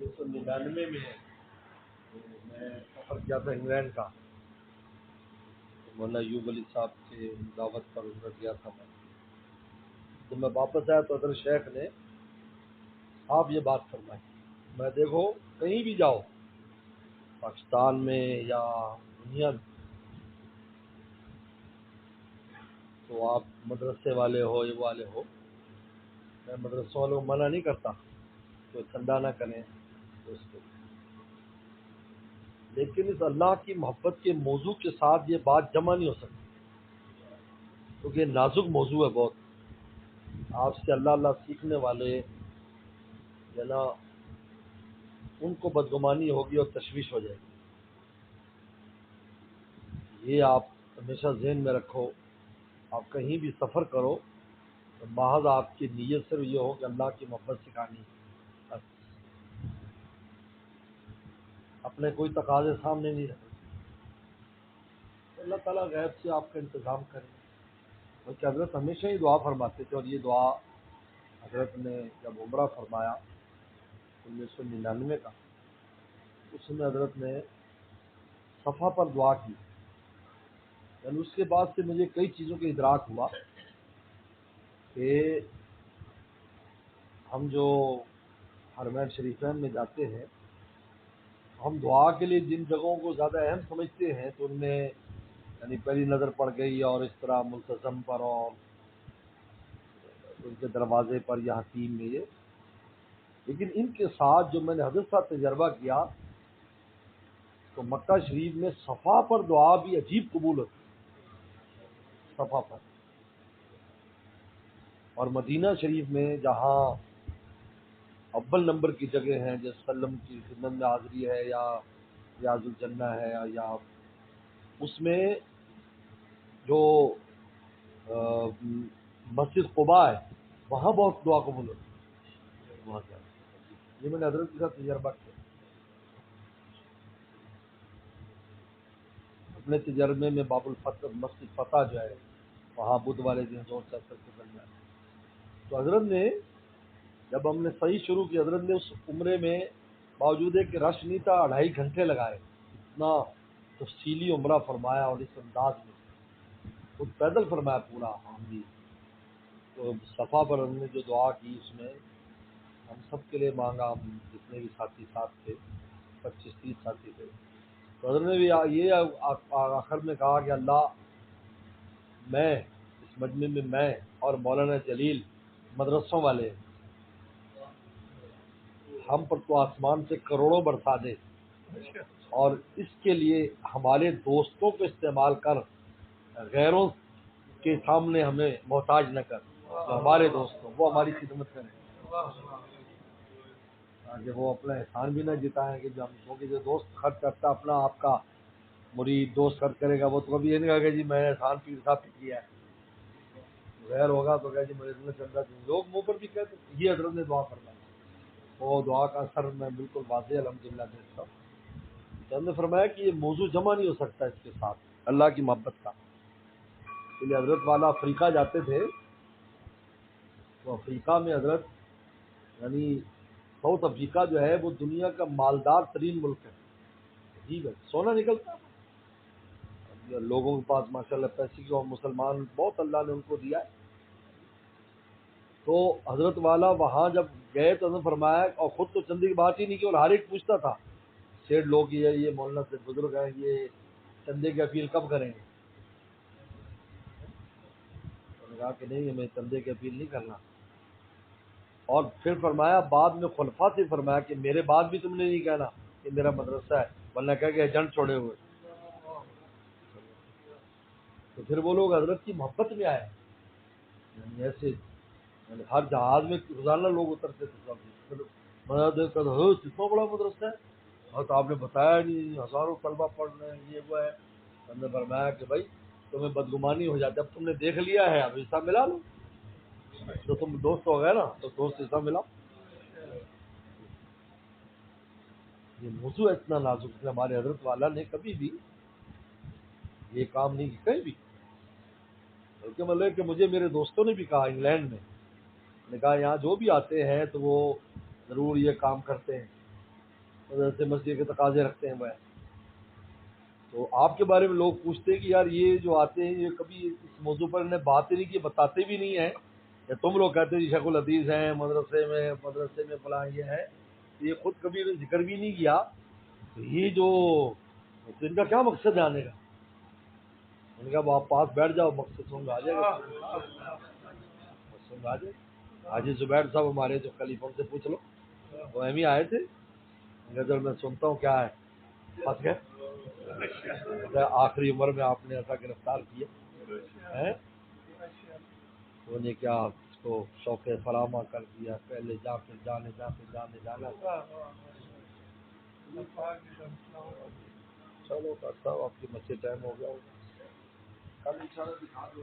1999 میں میں سفر کیا تھا انگلینڈ کا، مولانا ایوب علی صاحب کے دعوت پر عمرہ کیا تھا میں۔ جب میں واپس آیا تو حضرت شیخ نے آپ یہ بات فرمائی، میں دیکھو کہیں بھی جاؤ پاکستان میں یا دنیا میں، تو آپ مدرسے والے ہو یہ والے ہو، میں مدرسوں والوں کو منع نہیں کرتا کہ چندہ نہ کریں اس کو، لیکن اس اللہ کی محبت کے موضوع کے ساتھ یہ بات جمع نہیں ہو سکتی، کیونکہ یہ نازک موضوع ہے بہت۔ آپ سے اللہ اللہ سیکھنے والے جو نا ان کو بدگمانی ہوگی اور تشویش ہو جائے گی۔ یہ آپ ہمیشہ ذہن میں رکھو، آپ کہیں بھی سفر کرو تو محض آپ کی نیت صرف یہ ہو کہ اللہ کی محبت سکھانی، اپنے کوئی تقاضے سامنے نہیں رکھے، اللہ تعالیٰ غیب سے آپ کا انتظام کریں۔ بلکہ حضرت ہمیشہ ہی دعا فرماتے تھے، اور یہ دعا حضرت نے جب عمرہ فرمایا 1999 کا، اس میں حضرت نے صفا پر دعا کی، یعنی اس کے بعد سے مجھے کئی چیزوں کا ادراک ہوا کہ ہم جو حرمین شریفین میں جاتے ہیں، ہم دعا کے لیے جن جگہوں کو زیادہ اہم سمجھتے ہیں تو ان میں یعنی پہلی نظر پڑ گئی، اور اس طرح ملتزم پر اور ان کے دروازے پر یا حتیم میں یہ، لیکن ان کے ساتھ جو میں نے حضرت صاحب تجربہ کیا تو مکہ شریف میں صفا پر دعا بھی عجیب قبول ہوتی ہے، صفا پر، اور مدینہ شریف میں جہاں اول نمبر کی جگہ ہیں، جیسے سلم کی خدمت میں حاضری ہے یا ریاض الجنہ ہے، یا اس میں جو مسجد قباء ہے وہاں بہت دعا قبول ہوتی ہے، وہاں سے یہ میں نے حضرت کے ساتھ تجربہ کیا۔ اپنے تجربے میں باب الفتح مسجد فتح جو ہے وہاں بدھ والے دن زور سے اثر کے درمیان، تو حضرت نے جب ہم نے صحیح شروع کی، حضرت نے اس عمرے میں باوجود ہے کہ رش نہیں تھا 2.5 گھنٹے لگائے، اتنا تفصیلی عمرہ فرمایا، اور اس انداز میں خود پیدل فرمایا پورا حامی۔ تو صفا پر ہم نے جو دعا کی اس میں ہم سب کے لیے مانگا، ہم جتنے بھی ساتھی ساتھ تھے 25-30 ساتھی تھے، تو حضرت نے بھی یہ آخر میں کہا کہ اللہ میں اس مجمع میں میں اور مولانا جلیل مدرسوں والے ہم پر تو آسمان سے کروڑوں برسا دے، اور اس کے لیے ہمارے دوستوں کو استعمال کر، غیروں کے سامنے ہمیں محتاج نہ کر، جو ہمارے دوست ہوں وہ ہماری خدمت کریں، تاکہ وہ اپنا احسان بھی نہ جتائیں کہ جو ہم، کیونکہ جو دوست خرچ کرتا اپنا آپ کا مرید دوست خرچ کرے گا، وہ تو کبھی یہ نہیں کہا کہ جی میں نے احسان پیر صاحب پہ کیا ہے، غیر ہوگا تو کہا جی میرے دل میں چل رہا ہے، لوگ منہ پر بھی کہتے ہیں۔ یہ حضرت نے دعا فرمائی، وہ دعا کا اثر میں بالکل واضح الحمدللہ دیکھتا ہوں۔ تو ہم نے فرمایا کہ یہ موضوع جمع نہیں ہو سکتا اس کے ساتھ اللہ کی محبت کا، اس لیے حضرت والا افریقہ جاتے تھے تو افریقہ میں حضرت یعنی ساؤتھ افریقہ جو ہے وہ دنیا کا مالدار ترین ملک ہے، عجیب ہے، سونا نکلتا ہے لوگوں کے پاس ماشاءاللہ پیسے کی، اور مسلمان بہت اللہ نے ان کو دیا ہے۔ تو حضرت والا وہاں جب گئے تو انہوں نے فرمایا، اور خود تو چندے کی بات ہی نہیں کی، اور ہر ایک پوچھتا تھا سیٹ لوگ یہ مولانا سے بزرگ ہیں، یہ چندے کی اپیل کب کریں گے؟ انہوں نے کہا کہ نہیں ہمیں چندے کی اپیل نہیں کرنا، اور پھر فرمایا بعد میں خلفاء سے فرمایا کہ میرے بعد بھی تم نے نہیں کہنا کہ میرا مدرسہ ہے، ورنہ کہہ کہ ایجنٹ چھوڑے ہوئے۔ تو پھر وہ لوگ حضرت کی محبت میں آئے، یعنی ایسے یعنی ہر جہاز میں روزانہ لوگ اترتے تھے، سب میں دیکھ کر اتنا بڑا مدرسہ ہے، اور تو آپ نے بتایا نہیں، ہزاروں طلبہ پڑھ رہے ہیں، یہ وہ ہے۔ ہم نے فرمایا کہ بھائی تمہیں بدگمانی ہو جاتی، اب تم نے دیکھ لیا ہے اب حصہ ملا لو، تو تم دوست ہو گئے نا تو دوست حصہ ملا۔ یہ موضوع اتنا نازک ہے، ہمارے حضرت والا نے کبھی بھی یہ کام نہیں کیا کہیں بھی، بلکہ مطلب کہ مجھے میرے دوستوں نے بھی کہا انگلینڈ میں، نے کہا یہاں جو بھی آتے ہیں تو وہ ضرور یہ کام کرتے ہیں، مدرسے مسجد کے تقاضے رکھتے ہیں وہ. تو آپ کے بارے میں لوگ پوچھتے ہیں کہ یار یہ جو آتے ہیں یہ کبھی اس موضوع پر انہیں بات ہی نہیں کی، بتاتے بھی نہیں ہیں. یا تم لوگ کہتے ہیں جی شیخ الحدیث ہیں مدرسے میں فلاں یہ ہے، یہ خود کبھی انہوں نے ذکر بھی نہیں کیا. تو یہ جو ان کا کیا مقصد ہے آنے کا؟ ان کا آپ پاس بیٹھ جاؤ، مقصد سمجھ آ جائے گا. سمجھ آ جائے. حاجی زبیر صاحب ہمارے جو خلیفہ، ان سے پوچھ لو، وہ ایم ہی آئے تھے. غزل میں سنتا ہوں کیا ہے، پھنس گئے. آخری عمر میں آپ نے ایسا گرفتار کیا ہے، تو نے کیا اس کو شوق فراما کر دیا. پہلے جا کے جانے جانا. چلو ڈاکٹر صاحب آپ کی مچھلی ٹائم ہو گیا ہوگا، کل انشاءاللہ دکھا دو.